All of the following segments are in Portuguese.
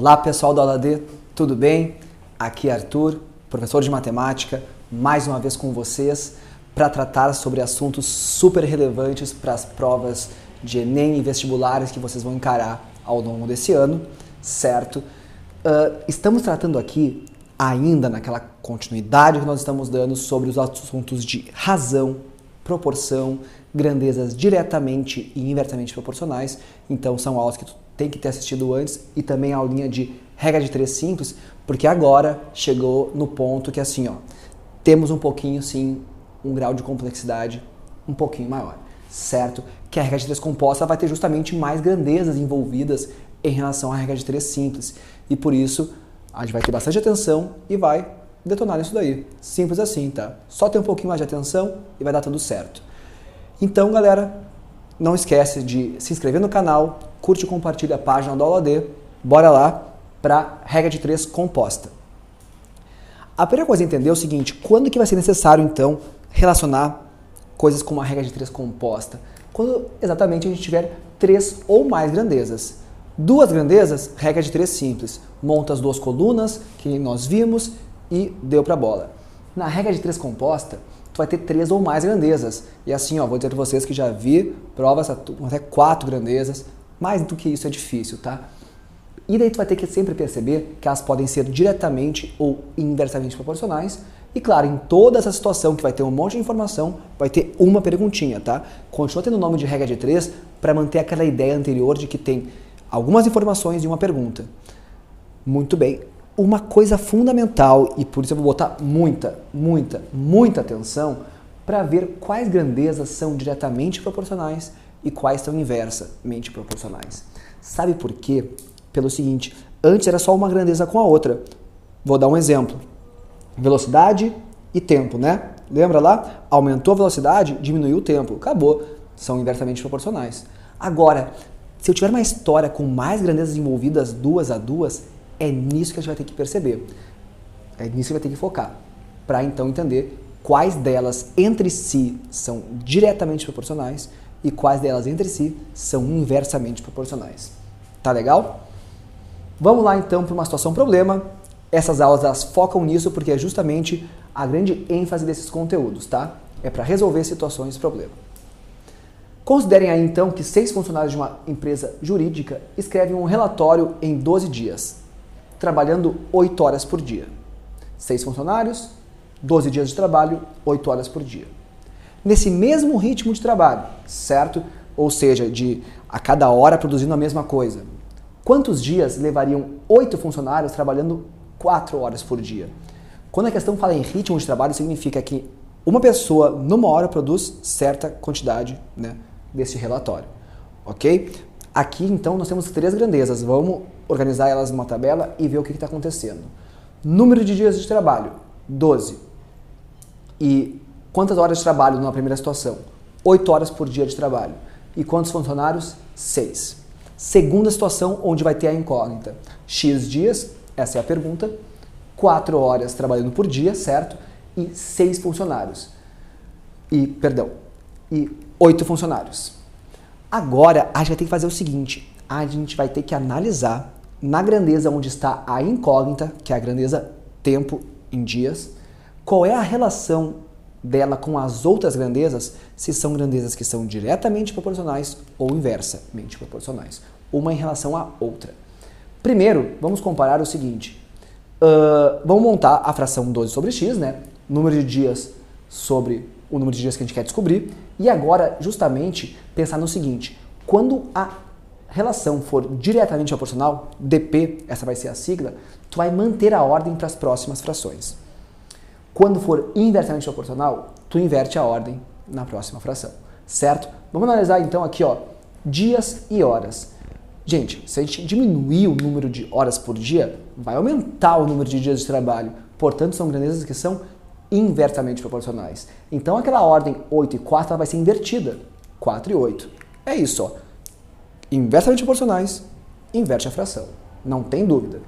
Olá pessoal da aula D, tudo bem? Aqui é Arthur, professor de matemática, mais uma vez com vocês para tratar sobre assuntos super relevantes para as provas de Enem e vestibulares que vocês vão encarar ao longo desse ano, certo? Estamos tratando aqui ainda naquela continuidade que nós estamos dando sobre os assuntos de razão, proporção, grandezas diretamente e inversamente proporcionais. Então são aulas que tu tem que ter assistido antes e também a aulinha de regra de 3 simples, porque agora chegou no ponto que assim, temos um pouquinho sim, um grau de complexidade um pouquinho maior, certo? Que a regra de 3 composta vai ter justamente mais grandezas envolvidas em relação à regra de 3 simples. E por isso a gente vai ter bastante atenção e vai detonar isso daí. Simples assim, tá? Só ter um pouquinho mais de atenção e vai dar tudo certo. Então, galera, não esquece de se inscrever no canal, curte e compartilha a página do Aula D. Bora lá para regra de 3 composta. A primeira coisa a entender é o seguinte: quando que vai ser necessário, então, relacionar coisas com uma regra de 3 composta? Quando exatamente a gente tiver 3 ou mais grandezas. 2 grandezas, regra de 3 simples. Monta as 2 colunas, que nós vimos, e deu para a bola. Na regra de 3 composta, tu vai ter 3 ou mais grandezas. E assim, vou dizer para vocês que já vi provas até 4 grandezas. Mais do que isso é difícil, tá? E daí tu vai ter que sempre perceber que elas podem ser diretamente ou inversamente proporcionais. E claro, em toda essa situação que vai ter um monte de informação, vai ter uma perguntinha, tá? Continua tendo o nome de regra de 3 para manter aquela ideia anterior de que tem algumas informações e uma pergunta. Muito bem. Uma coisa fundamental, e por isso eu vou botar muita atenção, para ver quais grandezas são diretamente proporcionais e quais são inversamente proporcionais. Sabe por quê? Pelo seguinte, antes era só uma grandeza com a outra. Vou dar um exemplo. Velocidade e tempo, né? Lembra lá? Aumentou a velocidade, diminuiu o tempo. Acabou. São inversamente proporcionais. Agora, se eu tiver uma história com mais grandezas envolvidas 2 a 2, é nisso que a gente vai ter que perceber. É nisso que vai ter que focar. Para então entender quais delas entre si são diretamente proporcionais e quais delas entre si são inversamente proporcionais. Tá legal? Vamos lá então para uma situação problema. Essas aulas elas focam nisso porque é justamente a grande ênfase desses conteúdos, tá? É para resolver situações de problema. Considerem aí então que 6 funcionários de uma empresa jurídica escrevem um relatório em 12 dias, trabalhando 8 horas por dia. 6 funcionários, 12 dias de trabalho, 8 horas por dia. Nesse mesmo ritmo de trabalho, certo? Ou seja, de a cada hora produzindo a mesma coisa. Quantos dias levariam 8 funcionários trabalhando 4 horas por dia? Quando a questão fala em ritmo de trabalho, significa que uma pessoa numa hora produz certa quantidade, né, desse relatório. Ok? Aqui então nós temos 3 grandezas. Vamos organizar elas numa tabela e ver o que está acontecendo. Número de dias de trabalho, 12. E quantas horas de trabalho na primeira situação? 8 horas por dia de trabalho. E quantos funcionários? 6. Segunda situação, onde vai ter a incógnita. X dias, essa é a pergunta. 4 horas trabalhando por dia, certo? E 6 funcionários. E 8 funcionários. Agora, a gente vai ter que fazer o seguinte. A gente vai ter que analisar na grandeza onde está a incógnita, que é a grandeza tempo em dias, qual é a relação dela com as outras grandezas, se são grandezas que são diretamente proporcionais ou inversamente proporcionais, uma em relação à outra. Primeiro, vamos comparar o seguinte. Vamos montar a fração 12 sobre x, né? Número de dias sobre o número de dias que a gente quer descobrir. E agora, justamente, pensar no seguinte. Quando a relação for diretamente proporcional, dp, essa vai ser a sigla, tu vai manter a ordem para as próximas frações. Quando for inversamente proporcional, tu inverte a ordem na próxima fração, certo? Vamos analisar então aqui, dias e horas. Gente, se a gente diminuir o número de horas por dia, vai aumentar o número de dias de trabalho. Portanto, são grandezas que são inversamente proporcionais. Então, aquela ordem 8 e 4 ela vai ser invertida. 4 e 8. É isso, Inversamente proporcionais, inverte a fração. Não tem dúvida.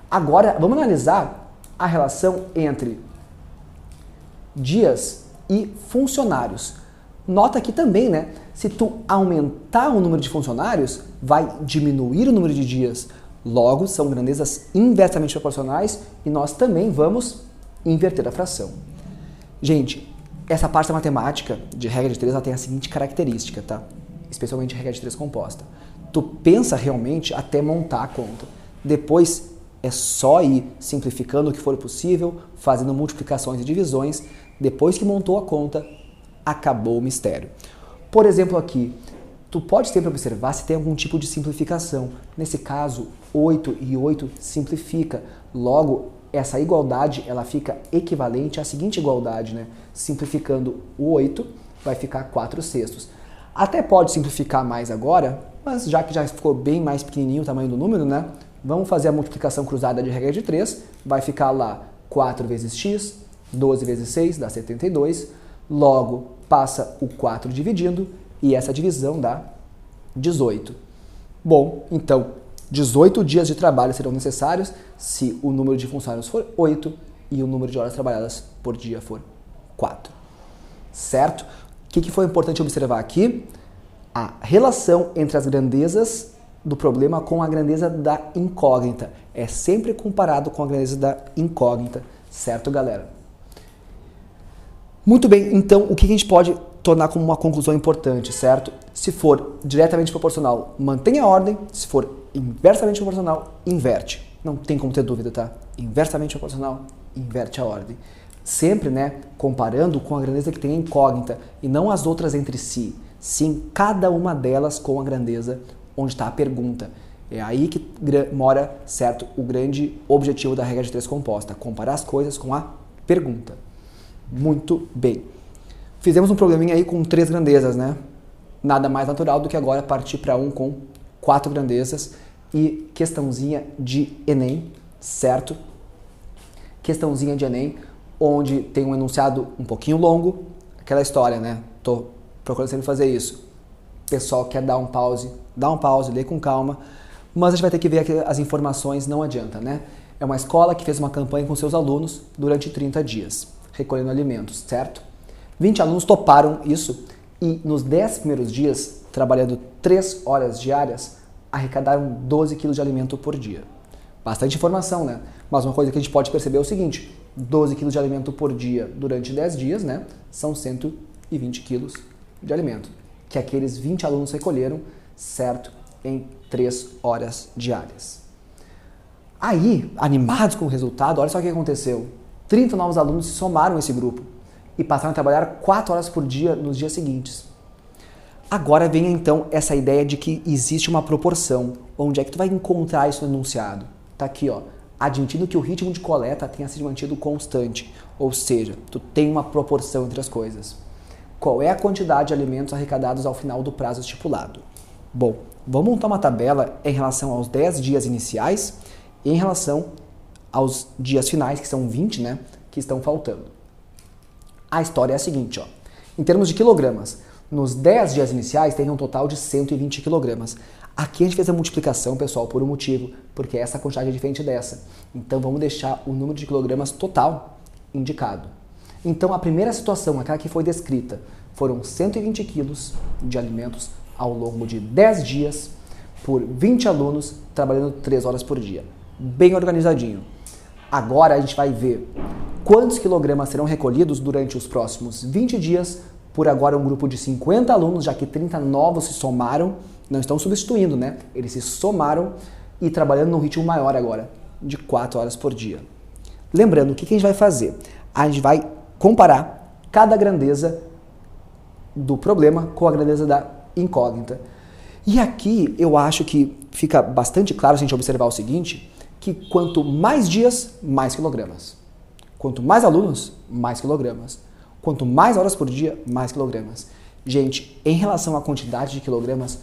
Agora, vamos analisar a relação entre dias e funcionários. Nota que também, se tu aumentar o número de funcionários, vai diminuir o número de dias. Logo, são grandezas inversamente proporcionais e nós também vamos inverter a fração. Gente, essa parte da matemática de regra de 3 ela tem a seguinte característica, tá? Especialmente regra de 3 composta. Tu pensa realmente até montar a conta. Depois é só ir simplificando o que for possível, fazendo multiplicações e divisões. Depois que montou a conta, acabou o mistério. Por exemplo aqui, tu pode sempre observar se tem algum tipo de simplificação. Nesse caso, 8 e 8 simplifica. Logo, essa igualdade ela fica equivalente à seguinte igualdade, né? Simplificando o 8, vai ficar 4/6. Até pode simplificar mais agora, mas já que já ficou bem mais pequenininho o tamanho do número, né? Vamos fazer a multiplicação cruzada de regra de 3. Vai ficar lá 4 vezes x, 12 vezes 6 dá 72. Logo, passa o 4 dividindo e essa divisão dá 18. Bom, então, 18 dias de trabalho serão necessários se o número de funcionários for 8 e o número de horas trabalhadas por dia for 4. Certo? O que foi importante observar aqui? A relação entre as grandezas do problema com a grandeza da incógnita. É sempre comparado com a grandeza da incógnita. Certo, galera? Muito bem, então o que a gente pode tornar como uma conclusão importante, certo? Se for diretamente proporcional, mantenha a ordem. Se for inversamente proporcional, inverte. Não tem como ter dúvida, tá? Inversamente proporcional, inverte a ordem. Sempre, né, comparando com a grandeza que tem a incógnita e não as outras entre si. Sim, cada uma delas com a grandeza onde está a pergunta. É aí que mora, certo, o grande objetivo da regra de 3 composta. Comparar as coisas com a pergunta. Muito bem. Fizemos um probleminha aí com 3 grandezas, né? Nada mais natural do que agora partir para um com 4 grandezas e questãozinha de Enem, certo? Questãozinha de Enem, onde tem um enunciado um pouquinho longo, aquela história, né? Tô procurando sempre fazer isso. O pessoal quer dar um pause, lê com calma, mas a gente vai ter que ver aqui as informações, não adianta, né? É uma escola que fez uma campanha com seus alunos durante 30 dias, recolhendo alimentos, certo? 20 alunos toparam isso e nos 10 primeiros dias, trabalhando 3 horas diárias, arrecadaram 12 quilos de alimento por dia. Bastante informação, né? Mas uma coisa que a gente pode perceber é o seguinte, 12 quilos de alimento por dia durante 10 dias, né? São 120 quilos de alimento, que aqueles 20 alunos recolheram, certo? Em 3 horas diárias. Aí, animados com o resultado, olha só o que aconteceu. 30 novos alunos se somaram a esse grupo e passaram a trabalhar 4 horas por dia nos dias seguintes. Agora vem então essa ideia de que existe uma proporção. Onde é que tu vai encontrar isso no enunciado? Tá aqui, ó. Admitindo que o ritmo de coleta tenha sido mantido constante. Ou seja, tu tem uma proporção entre as coisas. Qual é a quantidade de alimentos arrecadados ao final do prazo estipulado? Bom, vamos montar uma tabela em relação aos 10 dias iniciais e em relação aos dias finais, que são 20, né, que estão faltando. A história é a seguinte, ó. Em termos de quilogramas, nos 10 dias iniciais tem um total de 120 quilogramas. Aqui a gente fez a multiplicação, pessoal, por um motivo, porque essa quantidade é diferente dessa. Então vamos deixar o número de quilogramas total indicado. Então a primeira situação, aquela que foi descrita, foram 120 quilos de alimentos ao longo de 10 dias por 20 alunos trabalhando 3 horas por dia. Bem organizadinho. Agora a gente vai ver quantos quilogramas serão recolhidos durante os próximos 20 dias por agora um grupo de 50 alunos, já que 30 novos se somaram, não estão substituindo, né? Eles se somaram e trabalhando num ritmo maior agora, de 4 horas por dia. Lembrando, o que a gente vai fazer? A gente vai comparar cada grandeza do problema com a grandeza da incógnita. E aqui eu acho que fica bastante claro se a gente observar o seguinte, que quanto mais dias, mais quilogramas. Quanto mais alunos, mais quilogramas. Quanto mais horas por dia, mais quilogramas. Gente, em relação à quantidade de quilogramas,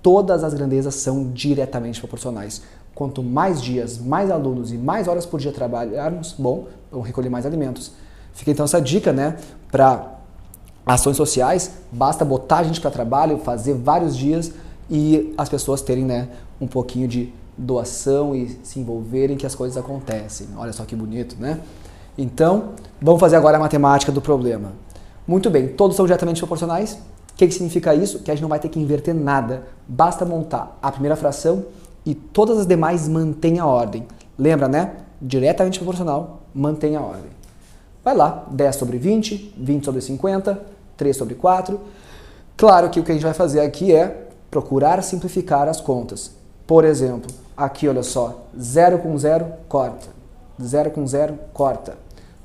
todas as grandezas são diretamente proporcionais. Quanto mais dias, mais alunos e mais horas por dia trabalharmos, bom, vamos recolher mais alimentos. Fica então essa dica, né, para ações sociais, basta botar a gente para trabalho, fazer vários dias e as pessoas terem, né, um pouquinho de doação e se envolverem que as coisas acontecem. Olha só que bonito, né? Então, vamos fazer agora a matemática do problema. Muito bem, todos são diretamente proporcionais. O que significa isso? Que a gente não vai ter que inverter nada. Basta montar a primeira fração e todas as demais mantêm a ordem. Lembra, né? Diretamente proporcional, mantém a ordem. Vai lá, 10 sobre 20, 20 sobre 50, 3 sobre 4. Claro que o que a gente vai fazer aqui é procurar simplificar as contas. Por exemplo, aqui olha só, 0 com 0, corta. 0 com 0, corta.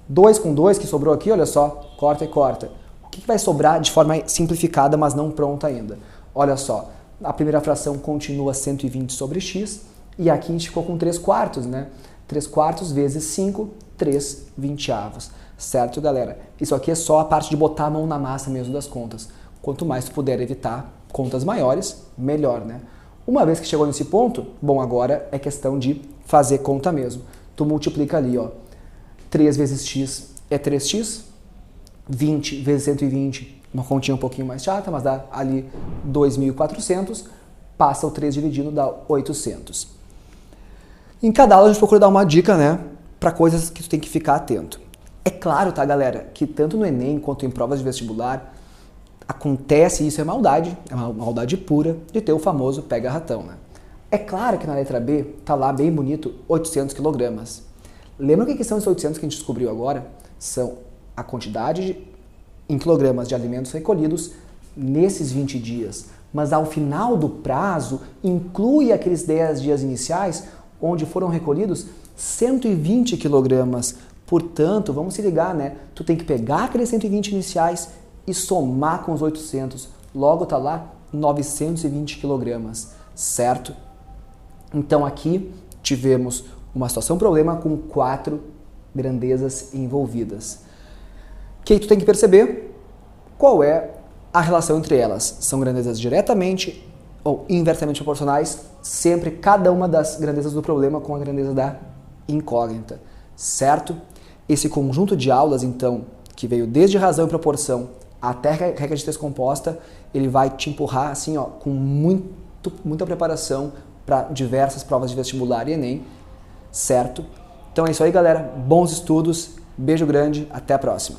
2 com 2, que sobrou aqui, olha só, corta e corta. O que vai sobrar de forma simplificada, mas não pronta ainda? Olha só, a primeira fração continua 120 sobre x, e aqui a gente ficou com 3 quartos, né? 3 quartos vezes 5, 3 vinteavos. Certo, galera? Isso aqui é só a parte de botar a mão na massa mesmo das contas. Quanto mais tu puder evitar contas maiores, melhor, né? Uma vez que chegou nesse ponto, bom, agora é questão de fazer conta mesmo. Tu multiplica ali, ó. 3 vezes x é 3x, 20 vezes 120, uma continha um pouquinho mais chata, mas dá ali 2.400, passa o 3 dividindo, dá 800. Em cada aula a gente procura dar uma dica, né, para coisas que tu tem que ficar atento. É claro, tá, galera, que tanto no Enem quanto em provas de vestibular, acontece, isso é uma maldade pura, de ter o famoso pega-ratão, né? É claro que na letra B tá lá bem bonito 800 kg. Lembra o que são esses 800 que a gente descobriu agora? São a quantidade em quilogramas de alimentos recolhidos nesses 20 dias. Mas ao final do prazo, inclui aqueles 10 dias iniciais, onde foram recolhidos 120 kg. Portanto, vamos se ligar, né? Tu tem que pegar aqueles 120 iniciais e somar com os 800. Logo tá lá 920 kg, certo? Então aqui tivemos uma situação-problema com 4 grandezas envolvidas. O que tu tem que perceber? Qual é a relação entre elas? São grandezas diretamente ou inversamente proporcionais, sempre cada uma das grandezas do problema com a grandeza da incógnita, certo? Esse conjunto de aulas, então, que veio desde razão e proporção até regra de três composta, ele vai te empurrar assim, ó, com muita preparação para diversas provas de vestibular e Enem, certo? Então é isso aí, galera. Bons estudos, beijo grande, até a próxima.